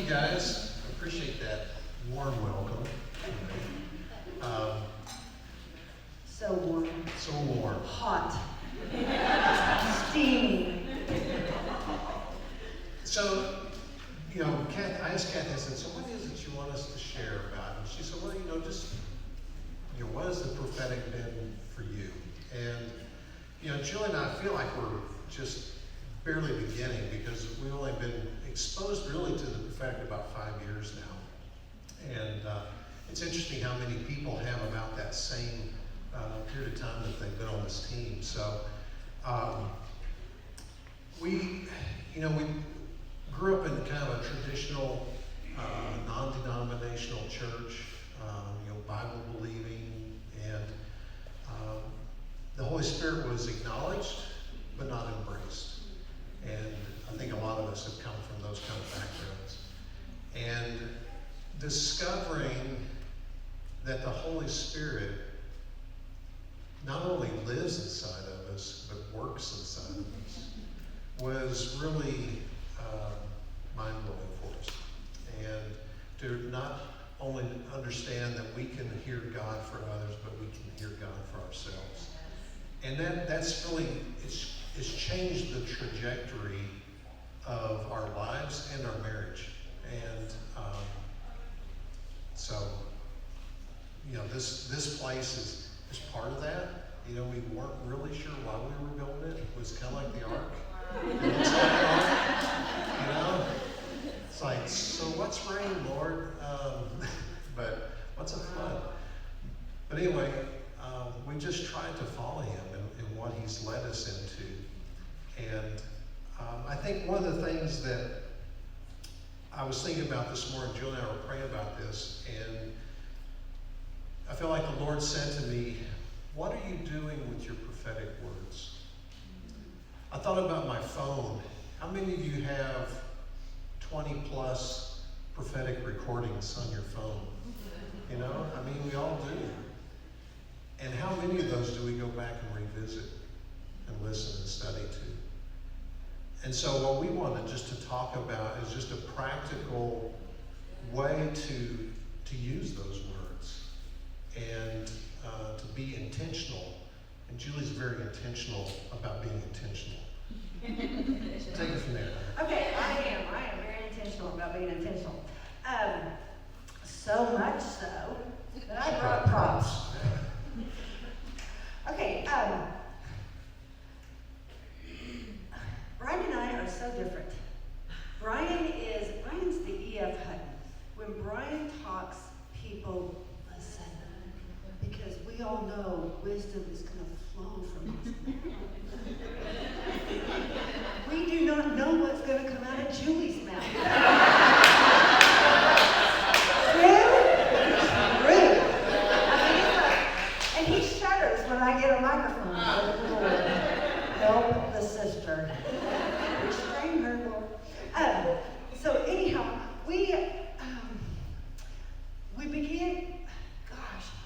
guys. I appreciate that warm welcome. So warm. So warm. Hot. Steamy. So, I asked Kathy, I said, so what is it you want us to share about? And she said, well, just, what has the prophetic been for you? And, Julie and I feel like we're just barely beginning because we've only been exposed really to the prophetic about 5 years now. And it's interesting how many people have about that same period of time that they've been on this team. So we grew up in kind of a traditional, non-denominational church, Bible believing, and the Holy Spirit was acknowledged but not embraced. And I think a lot of us have come from those kind of backgrounds. And discovering that the Holy Spirit not only lives inside of us, but works inside of us, was really mind-blowing for us. And to not only understand that we can hear God for others, but we can hear God for ourselves. And that's really, it's changed the trajectory of our lives and our marriage. And so, this place is part of that. We weren't really sure why we were building it. It was kind of like the ark. It looks like an ark, It's like, so what's rain, Lord? But what's a flood? But anyway, we just tried to follow him in what he's led us into. And I think one of the things that I was thinking about this morning, Jill and I were praying about this, and I feel like the Lord said to me, what are you doing with your prophetic words? I thought about my phone. How many of you have 20 plus prophetic recordings on your phone? We all do. And how many of those do we go back and revisit and listen and study to? And so what we wanted just to talk about is just a practical way to use those words and to be intentional. And Julie's very intentional about being intentional. Take it from there. Okay, I am very intentional about being intentional. So much so that I brought props. Okay, Brian and I are so different. Brian's the E.F. Hutton. When Brian talks, people listen. Because we all know wisdom is going to flow from his mouth. We do not know what's going to come out of Julie's mouth. Rude. And he shudders when I get a microphone. Help the sister. Restrain her, Lord. So anyhow, we began,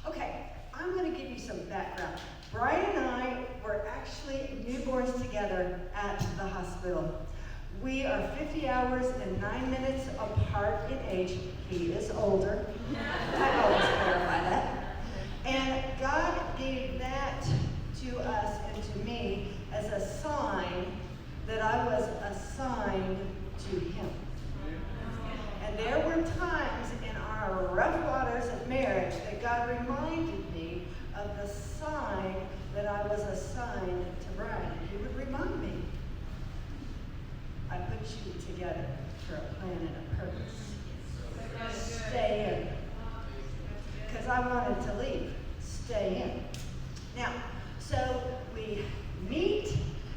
okay, I'm going to give you some background. Brian and I were actually newborns together at the hospital. We are 50 hours and 9 minutes apart in age. He is older. I always clarify that. And God gave that to us and to me as a sign that I was assigned to him. And there were times in our rough waters of marriage that God reminded me of the sign that I was assigned to Brian. He would remind me, I put you together for a plan and a purpose. Stay in. Because I wanted to leave. Stay in. Now, so we meet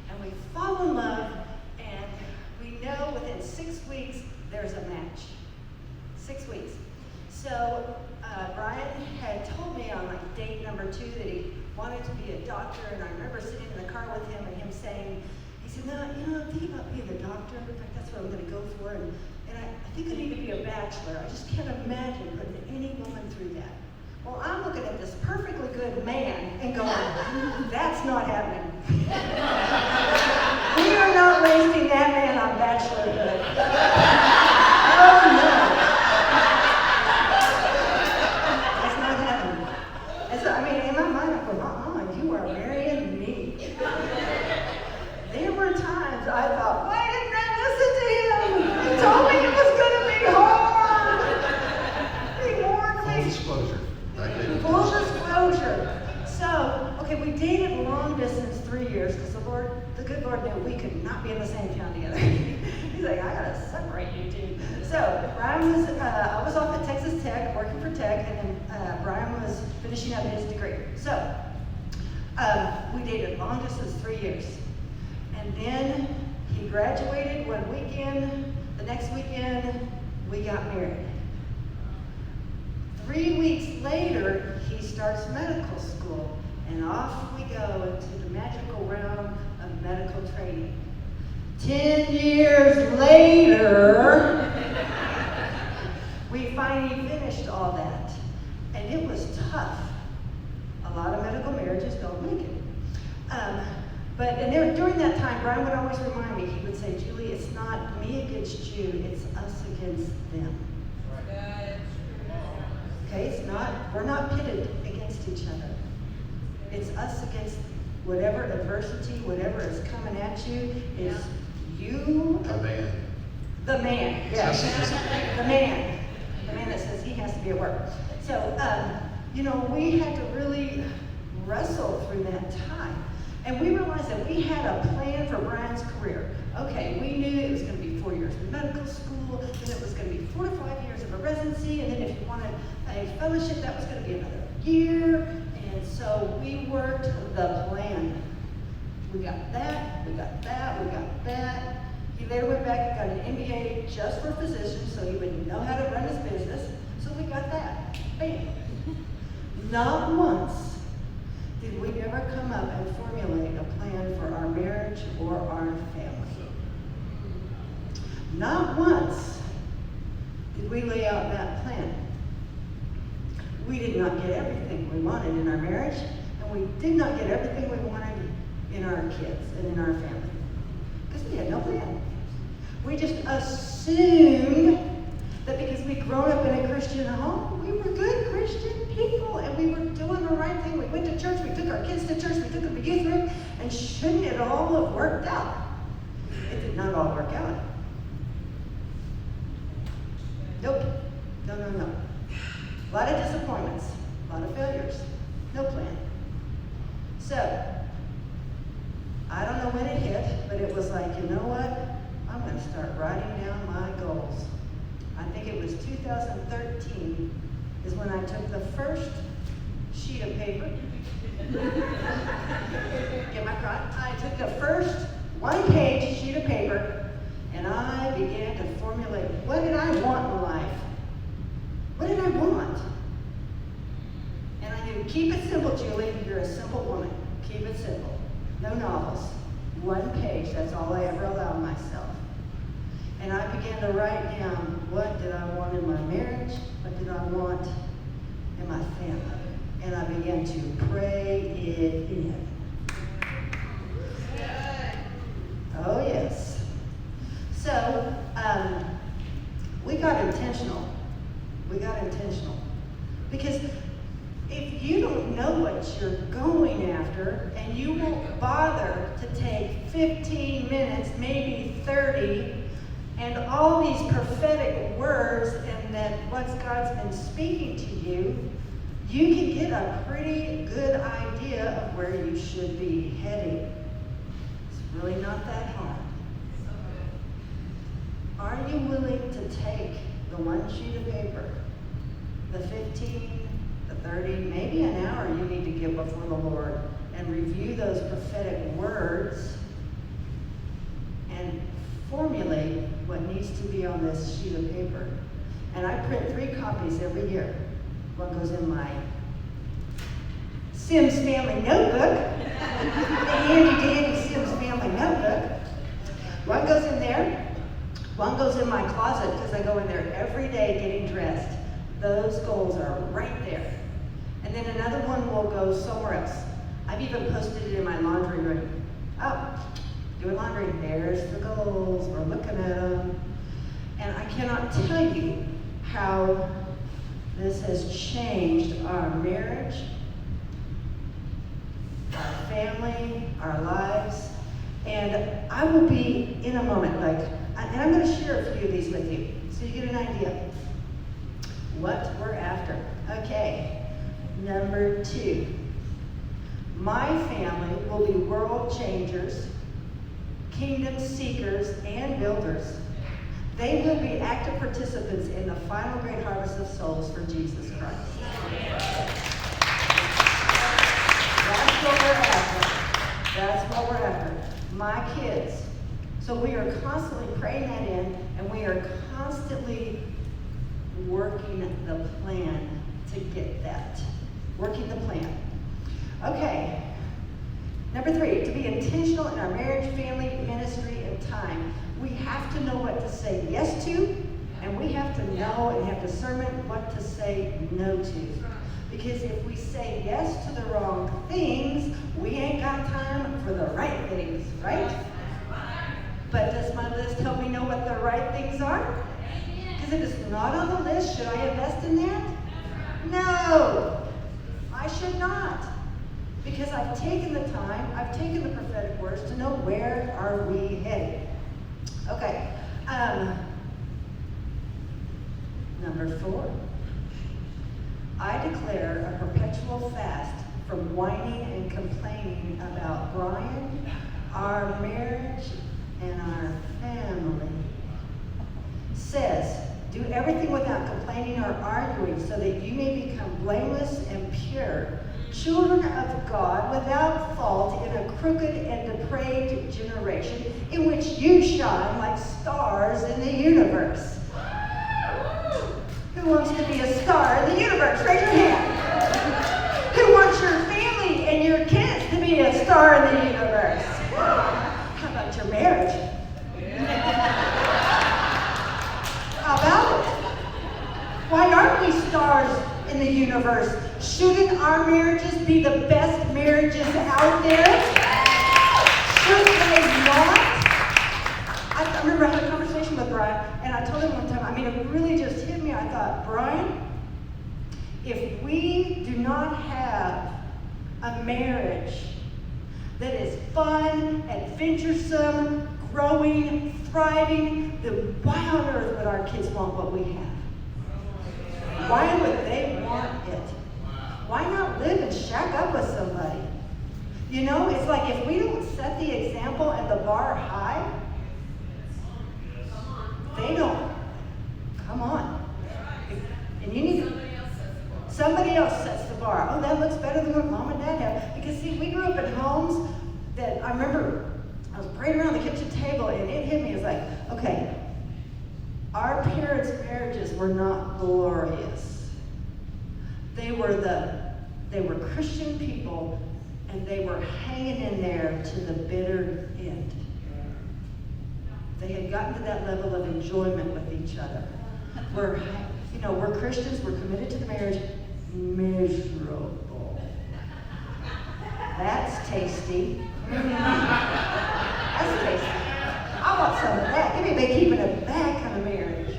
and we fall in love, and we know within 6 weeks there's a match. 6 weeks. So Brian had told me on date number 2 that he wanted to be a doctor, and I remember sitting in the car with him and him saying, he said, no, I'm thinking about being a doctor. In fact, that's what I'm going to go for, and I think I need to be a bachelor. I just can't imagine putting any woman through that. Well, I'm looking at this perfectly good man and going, that's not happening. We are not wasting that man on bachelorhood. Oh, no. be in the same town together. He's like, I gotta separate you two. So Brian was, I was off at Texas Tech, working for Tech, and then Brian was finishing up his degree. So we dated long distance 3 years. And then he graduated one weekend. The next weekend, we got married. 3 weeks later, he starts medical school. And off we go into the magical realm of medical training. 10 years later, we finally finished all that. And it was tough. A lot of medical marriages don't make it. During that time, Brian would always remind me, he would say, Julie, it's not me against you, it's us against them. Okay, it's not, we're not pitted against each other. It's us against whatever adversity, whatever is coming at you, is you. The man. The man, yes. The man. The man that says he has to be at work. So, we had to really wrestle through that time. And we realized that we had a plan for Brian's career. Okay, we knew it was going to be 4 years of medical school, then it was going to be 4 to 5 years of a residency, and then if you wanted a fellowship, that was going to be another year. And so we worked the plan. We got that, we got that, we got that. He later went back and got an MBA just for physicians, so he would know how to run his business. So we got that. Bam. Not once did we ever come up and formulate a plan for our marriage or our family. Not once did we lay out that plan. We did not get everything we wanted in our marriage, and we did not get everything we wanted in our kids and in our family, because we had no plan. We just assumed that because we'd grown up in a Christian home, we were good Christian people, and we were doing the right thing. We went to church, we took our kids to church, we took them to youth group, and shouldn't it all have worked out? It did not all work out. Nope. No. A lot of disappointments, a lot of failures, no plan. So, I don't know when it hit, but it was like, you know what? I'm going to start writing down my goals. I think it was 2013 is when I took the first sheet of paper. Get my crotch? I took the first one-page sheet of paper, and I began to formulate, what did I want in life? What did I want? And I knew, keep it simple, Julie. You're a simple woman. Keep it simple. No novels. One page. That's all I ever allowed myself. And I began to write down, what did I want in my marriage? What did I want in my family? And I began to pray it in. Oh, yes. So, we got intentional. Because if you don't know what you're going after, and you won't bother to take 15 minutes, maybe 30, and all these prophetic words and that what God's been speaking to you, you can get a pretty good idea of where you should be heading. It's really not that hard. Are you willing to take the one sheet of paper, the 15, the 30, maybe an hour you need to give before the Lord, and review those prophetic words and formulate what needs to be on this sheet of paper? And I print 3 copies every year. One goes in my SIMS family notebook, the handy-dandy SIMS family notebook. One goes in there. One goes in my closet, because I go in there every day getting dressed. Those goals are right there. And then another one will go somewhere else. I've even posted it in my laundry room. Oh, doing laundry. There's the goals. We're looking at them. And I cannot tell you how this has changed our marriage, our family, our lives. And I will be, in a moment, and I'm going to share a few of these with you, so you get an idea what we're after. Okay, number 2. My family will be world changers, kingdom seekers, and builders. They will be active participants in the final great harvest of souls for Jesus Christ. That's what we're after. That's what we're after. My kids. So we are constantly praying that in, and we are constantly working the plan to get that. Working the plan. Okay. Number 3, to be intentional in our marriage, family, ministry, and time. We have to know what to say yes to, and we have to know and have discernment what to say no to. Because if we say yes to the wrong things, we ain't got time for the right things, right? But does my list help me know what the right things are? Because if it's not on the list, should I invest in that? No, I should not. Because I've taken the time, I've taken the prophetic words to know where are we headed. Okay, number 4. I declare a perpetual fast from whining and complaining about Brian, our marriage, and our family. Says, do everything without complaining or arguing so that you may become blameless and pure, children of God without fault in a crooked and depraved generation in which you shine like stars in the universe. Who wants to be a star in the universe? Raise your hand. Who wants your family and your kids to be a star in the universe? How about your marriage? How about it? Why aren't we stars in the universe? Shouldn't our marriages be the best marriages out there? Should they not? I remember I had a conversation with Brian, and I told him one time, it really just hit me. I thought, Brian, if we do not have a marriage that is fun, adventuresome, growing, thriving, then why on earth would our kids want what we have? Why would they want it? Why not live and shack up with somebody? You know, it's like if we don't set the example and the bar high, they don't. Come on. And you need to. Somebody else sets the bar. Oh, that looks better than what mom and dad have. Because see, we grew up in homes that I remember I was praying around the kitchen table and it hit me. It's like, okay, our parents' marriages were not glorious. They were Christian people, and they were hanging in there to the bitter end. They had gotten to that level of enjoyment with each other. We're Christians, we're committed to the marriage, miserable. That's tasty. That's tasty. I want some of that. Give me a big keeping it back kind of marriage.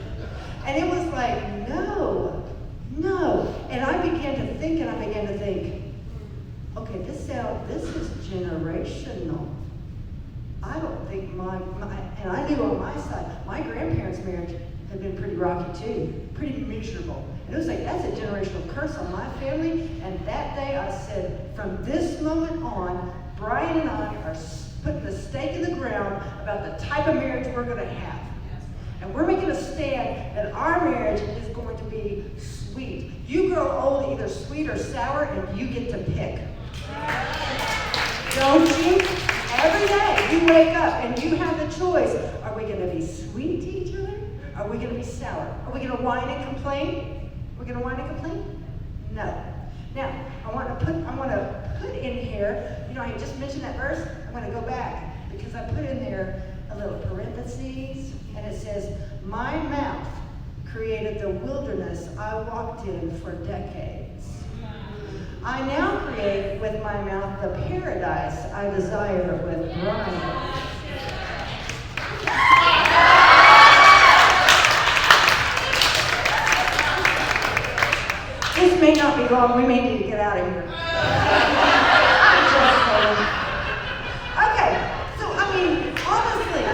And it was like, no. And I began to think, okay, this is generational. I don't think and I knew on my side, my grandparents' marriage had been pretty rocky too, pretty miserable. And it was like, that's a generational curse on my family. And that day I said, from this moment on, Brian and I are putting the stake in the ground about the type of marriage we're going to have. And we're making a stand that our marriage is going to be sweet. You grow old either sweet or sour, and you get to pick. Don't you? Every day you wake up and you have the choice. Are we going to be sweet to each other? Are we going to be sour? Are we going to whine and complain? We're going to whine and complain? No. Now, I want to put in here, I just mentioned that verse. I'm going to go back because I put in there a little parentheses, and it says, my mouth created the wilderness I walked in for decades. I now create with my mouth the paradise I desire with Brian. This may not be long. We may need to get out of here. Okay, so honestly,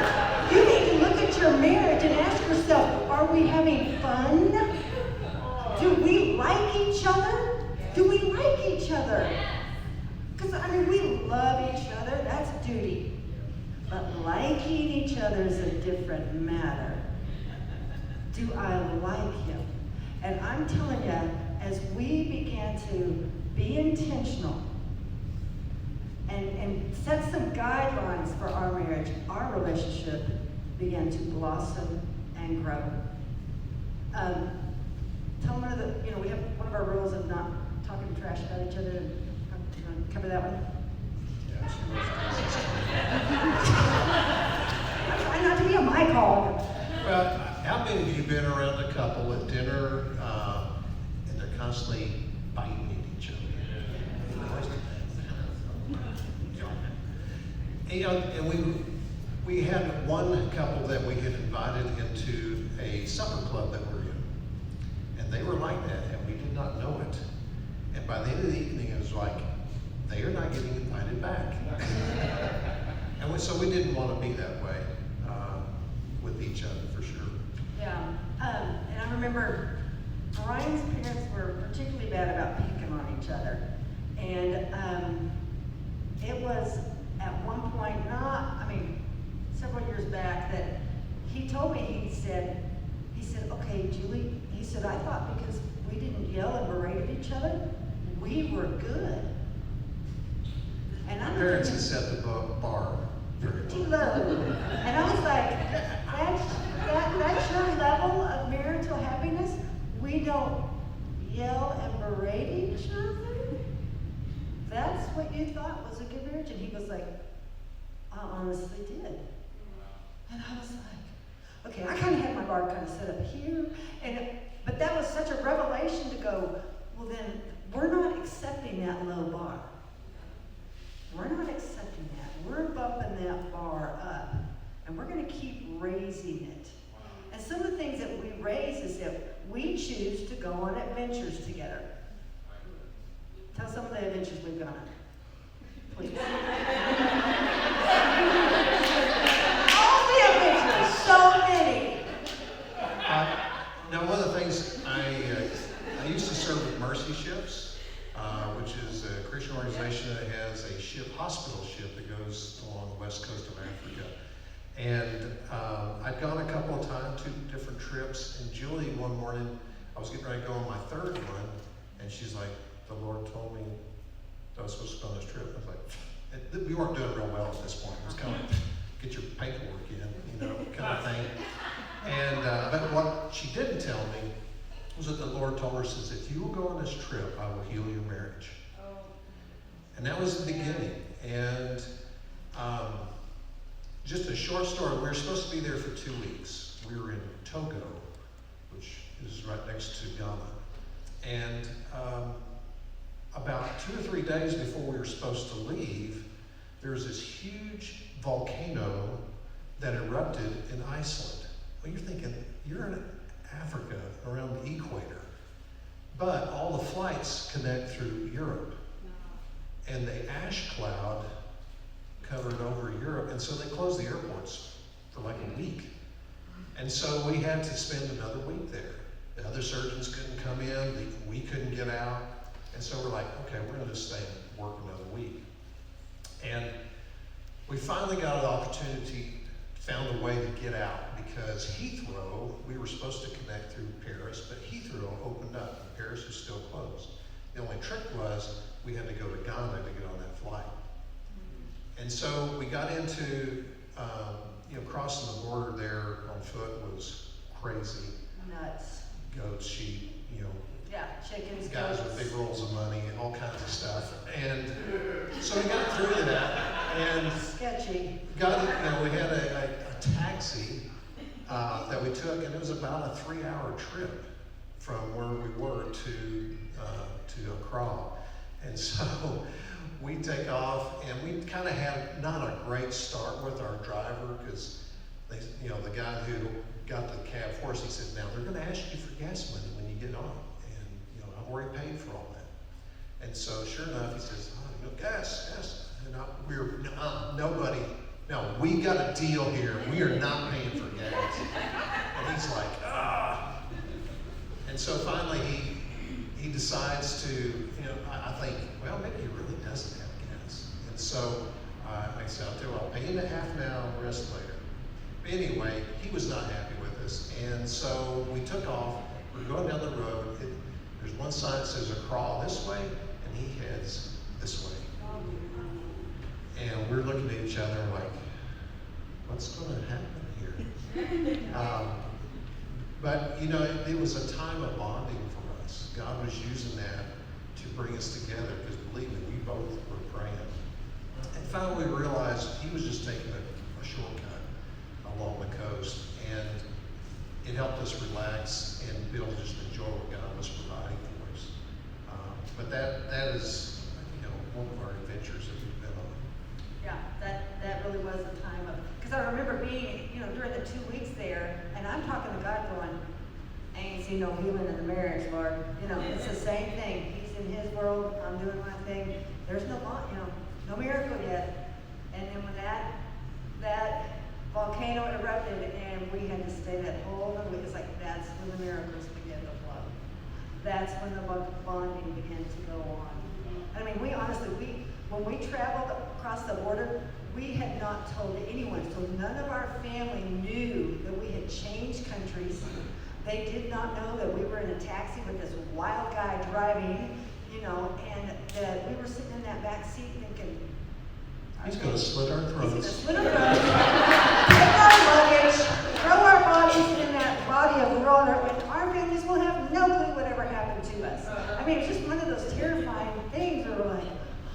you need to look at your marriage and ask yourself, are we having fun? Do we like each other? Do we like each other? Because, we love each other. That's duty. But like other is a different matter. Do I like him? And I'm telling you, as we began to be intentional and set some guidelines for our marriage, our relationship began to blossom and grow. Tell one of the, we have one of our rules of not talking trash about each other. You want to cover that one? Yeah, I'm trying not to be a mic hog. well, how many of you been around a couple at dinner and they're constantly biting at each other? And we had one couple that we had invited into a supper club that we're in. And they were like that, and we did not know it. And by the end of the evening, it was like, they are not getting invited back. And so we didn't want to be that way with each other, for sure. Yeah, and I remember Brian's parents were particularly bad about picking on each other. And it was at one point, several years back, that he told me, he said, okay, Julie, he said, I thought because we didn't yell and berate at each other, we were good. And My parents had set the bar very too low. low. And I was like, that's your level of marital happiness? We don't yell and berate each other? That's what you thought was a good marriage? And he was like, I honestly did. And I was like, okay, I kind of had my bar kind of set up here, but that was such a revelation to go, well then, we're not accepting that low bar. We're not accepting that. We're bumping that bar up, and we're going to keep raising it. And some of the things that we raise is that we choose to go on adventures together. Tell some of the adventures we've gone on, please. All the adventures, so many. Now, one of the things I used to serve with Mercy Ships, which is a Christian organization that has a hospital ship that goes along the west coast of Africa. And I'd gone a couple of times, 2 different trips, and Julie, one morning, I was getting ready to go on my 3rd one, and she's like, the Lord told me that I was supposed to go on this trip. I was like, we weren't doing real well at this point. It was kind of get your paperwork in, kind of thing. And but what she didn't tell me was that the Lord told her, says, if you will go on this trip, I will heal your marriage. And that was the beginning. And just a short story, we were supposed to be there for 2 weeks. We were in Togo, which is right next to Ghana. And about 2 or 3 days before we were supposed to leave, there was this huge volcano that erupted in Iceland. Well, you're thinking, you're in Africa around the equator, but all the flights connect through Europe. And the ash cloud covered over Europe, and so they closed the airports for like a week. And so we had to spend another week there. The other surgeons couldn't come in, we couldn't get out. And so we're like, okay, we're gonna just stay and work another week. And we finally got an opportunity, found a way to get out, because Heathrow, we were supposed to connect through Paris, but Heathrow opened up and Paris was still closed. The only trick was we had to go to Ghana to get on that flight. And so we got into, crossing the border there on foot was crazy. Nuts. Goats, sheep, Yeah, chickens, guys goats. with big rolls of money and all kinds of stuff. And so we got through that and Sketchy. we had a taxi that we took, and it was about a 3-hour trip from where we were to Accra. And so we take off, and we kind of had not a great start with our driver, because the guy who got the cab for us, he said, now they're going to ask you for gas money when you get on, and I've already paid for all that. And so sure enough, he says, gas. And we got a deal here. We are not paying for gas. And he's like, ah. And so finally he decides to, I think, well, maybe he really doesn't have gas. And so I said, I'll pay you in half now and rest later. Anyway, he was not happy with us, and so we took off. We're going down the road. There's one sign that says a crawl this way, and he heads this way. And we're looking at each other like, what's going to happen here? But you know, it was a time of bonding for us. God was using that to bring us together, because believe me, we both were praying. And finally we realized he was just taking a shortcut along the coast, and it helped us relax and Bill just enjoy what God was providing for us. But that is, you know, one of our adventures that we've been on. Yeah, that really was a time of, because I remember being, you know, during the 2 weeks there, and I'm talking to God going, I ain't seen no healing in the marriage, Lord. You know, it's the same thing. He's in his world, I'm doing my thing. There's no, you know, no miracle yet. And then when that volcano erupted and we had to stay that whole other week, it's like that's when the miracles began to flow. That's when the bonding began to go on. I mean, we honestly, when we traveled across the border, we had not told anyone, so none of our family knew that we had changed countries. They did not know that we were in a taxi with this wild guy driving, you know, and that we were sitting in that back seat thinking, he's going to slit our throats. He's going to slit our throats, take our luggage, throw our bodies in that body of water, and our families will have no clue whatever happened to us. I mean, it's just one of those terrifying things where we're like,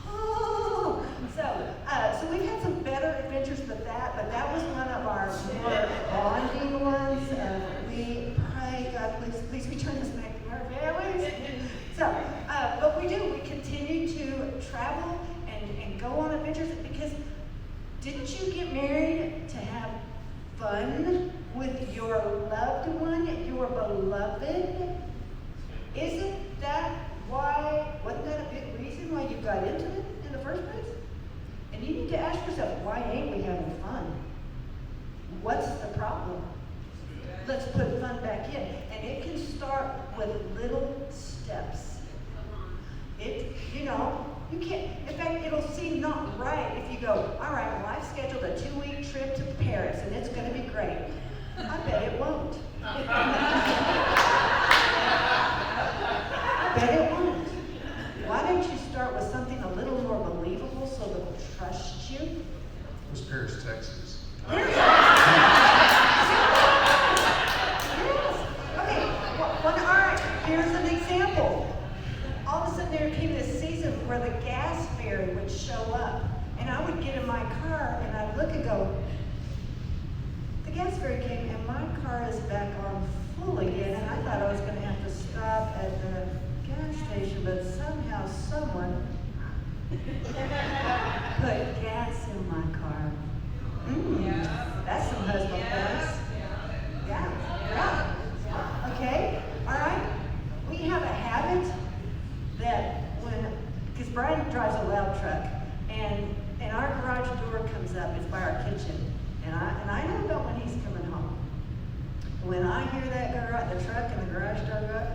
oh. So we've had some better adventures with that, but that was one of our more bonding ones. We pray, God, please return us back to our families. So, but we do. We continue to travel and go on adventures, because didn't you get married to have fun with your loved one, your beloved? Isn't that why, wasn't that a big reason why you got into it in the first place? And you need to ask yourself, why ain't we having fun? What's the problem? Let's put fun back in. And it can start with little steps. You know, you can't, in fact, it'll seem not right if you go, all right, well, I've scheduled a 2-week trip to Paris and it's going to be great. I bet it won't. I bet it won't. Why don't you start with something a little more believable so they'll trust you? It was Paris, Texas. Yes. Okay. Well, all right. Here's an example. All of a sudden, there came this season where the gas fare would show up, and I would get in my car and I'd look and go, the gas fare came, and my car is back on full again, and I thought I was going to have to stop at the gas station, but somehow someone put gas in my car. That's some husband fun. Yeah. Okay. All right. We have a habit that because Brian drives a loud truck, and our garage door comes up. It's by our kitchen, and I know about when he's coming home. When I hear the truck and the garage door go up,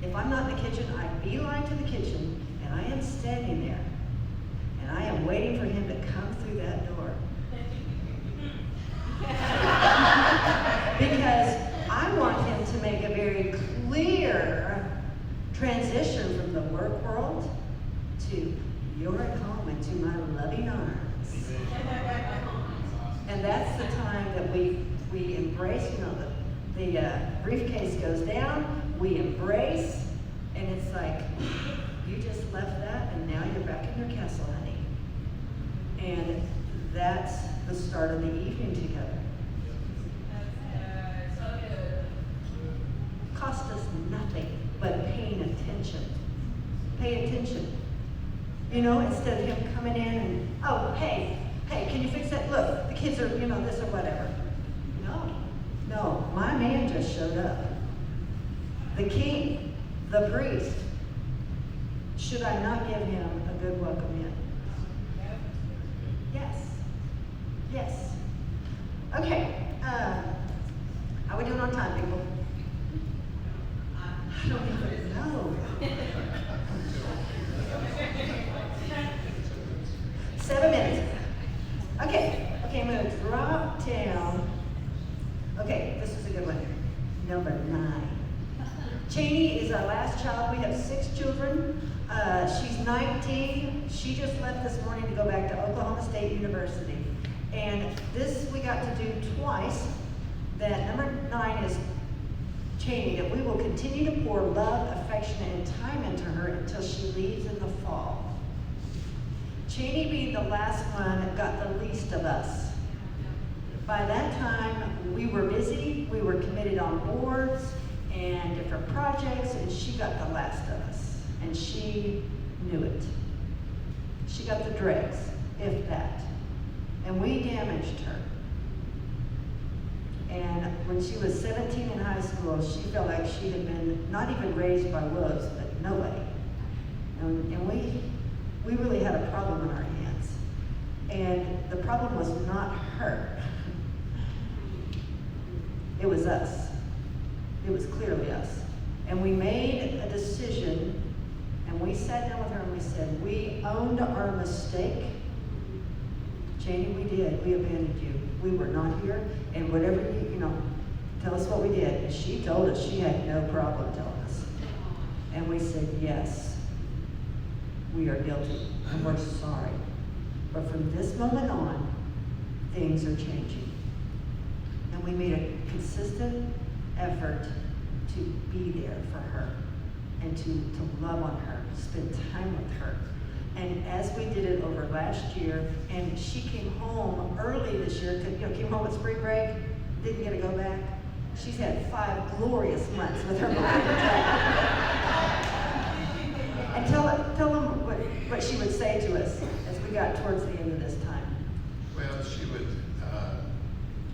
if I'm not in the kitchen, I beeline to the kitchen, and I am standing there, and I am waiting for him to come through that door. Because I want him to make a very clear transition from the work world to you're at home and to my loving arms. And that's the time that we embrace, you know, the briefcase goes down, we embrace, and it's like, you just left that and now you're back in your castle, honey. And that's the start of the evening together. Cost us nothing but paying attention. Pay attention. You know, instead of him coming in and, oh, hey, can you fix that? Look, the kids are, you know, this or whatever. No, my man just showed up. The king, the priest. Should I not give him a good welcome in? Yes. Okay, how we doing on time, people? I don't even know. 7 minutes. Okay, I'm going to drop down number 9. Cheney is our last child. We have 6 children. She's 19. She just left this morning to go back to Oklahoma State University. And this we got to do twice. That number 9 is Cheney, that we will continue to pour love, affection, and time into her until she leaves in the fall. Cheney, being the last one, got the least of us. By that time, we were busy, we were committed on boards and different projects, and she got the last of us. And she knew it. She got the dregs, if that. And we damaged her. And when she was 17 in high school, she felt like she had been not even raised by wolves, but nobody. And we really had a problem in our hands. And the problem was not her. It was us. It was clearly us. And we made a decision, and we sat down with her and we said, we owned our mistake. Cheney, we did. We abandoned you. We were not here, and whatever tell us what we did. And she told us she had no problem telling us. And we said, yes, we are guilty, and we're sorry. But from this moment on, things are changing. And we made a consistent effort to be there for her and to love on her, spend time with her. And as we did it over last year, and she came home early this year, came home with spring break, didn't get to go back. She's had 5 glorious months with her mom. And tell them what she would say to us as we got towards the end of this time. Well, she would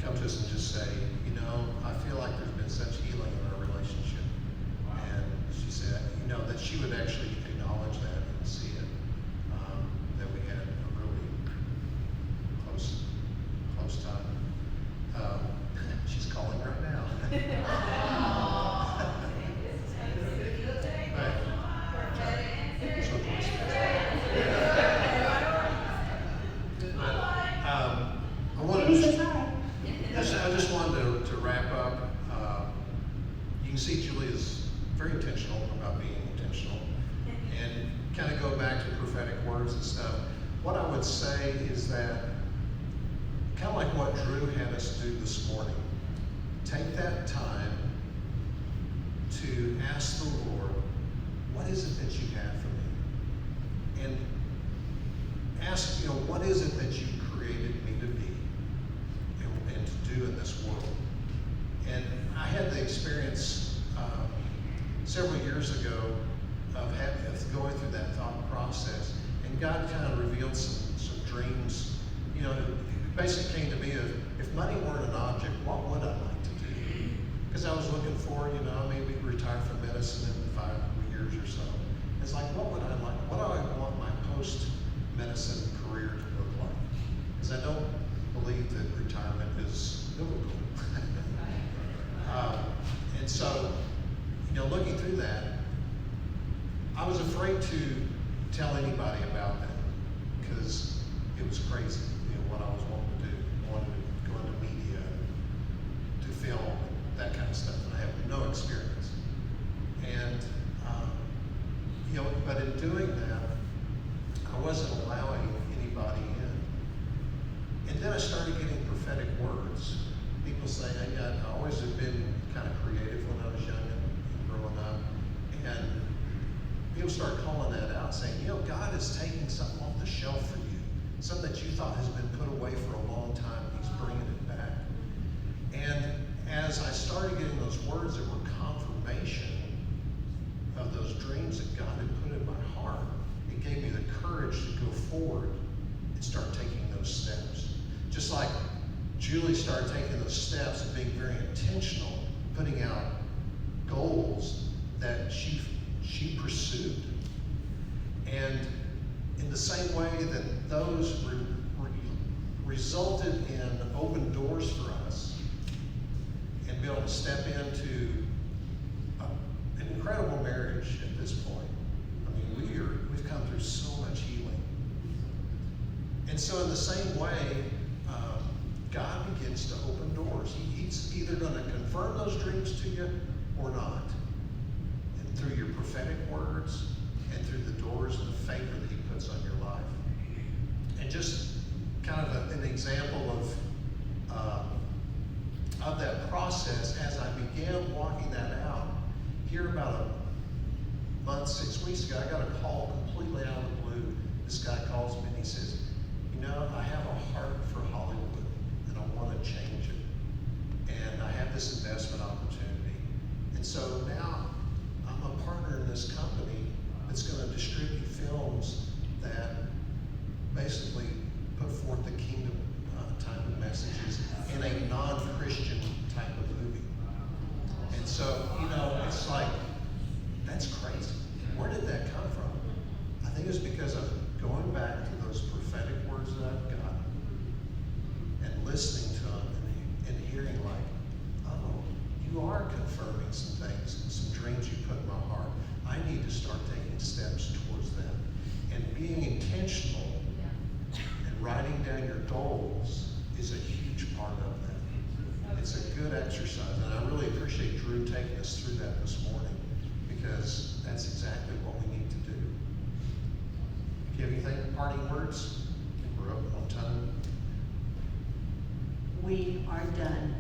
come to us and just say, I feel like there's been such healing in our relationship. And she said, that she would actually acknowledge that and see it, that we had a really close time. She's calling right now. He says hi. I just wanted to wrap up. You can see Julie is very intentional about being intentional, and kind of go back to prophetic words and stuff. What I would say is that, kind of like what Drew had us do this morning, take that time to ask the Lord, what is it that you have for me? And ask, what is it that you created me to be and to do in this world? And I had the experience several years ago of going through that thought process, and God kind of revealed some dreams. It basically came to me of, if money weren't an object, what would I like to do? Because I was looking for, maybe retire from medicine in 5 years or so. It's like, what would I like? What do I want my post-medicine career to look like? Because I don't believe that retirement is biblical. And so, looking through that, I was afraid to tell anybody about that because it was crazy, what I was wanting to do. I wanted to go into media, to film, that kind of stuff, and I have no experience. And, but in doing that, I wasn't allowing anybody in. And then I started getting prophetic words. People say, I always have been kind of creative when I was young and growing up. And people start calling that out, saying, God is taking something off the shelf for you. Something that you thought has been put away for a long time, He's bringing it back. And as I started getting those words that were confirmation of those dreams that God had put in my heart, it gave me the courage to go forward and start taking those steps. Just like Julie started taking those steps and being very intentional, putting out goals that she pursued. And in the same way that those resulted in open doors for us and be able to step into an incredible marriage at this point. I mean, we've come through so much healing. And so in the same way, God begins to open doors. He's either going to confirm those dreams to you or not. And through your prophetic words and through the doors and the favor that he puts on your life. And just kind of an example of that process, as I began walking that out, here about a month, 6 weeks ago, I got a call completely out of the blue. This guy calls me and he says, you know, I have a heart for Hollywood and I want to change it. And I have this investment opportunity. And so now I'm a partner in this company that's going to distribute films that basically put forth the kingdom type of messages in a non-Christian type of movie. And so, you know, it's like, that's crazy. Where did that come from? I think it's because of going back to those prophetic words that I've got and listening to them and hearing like, oh, you are confirming some things, some dreams you put in my heart. I need to start taking steps towards them. And being intentional and writing down your goals is a huge part of that. It's a good exercise, and I really appreciate Drew taking us through that this morning, because that's exactly what we need to do. Do you have anything, parting words? I think we're up on time. We are done.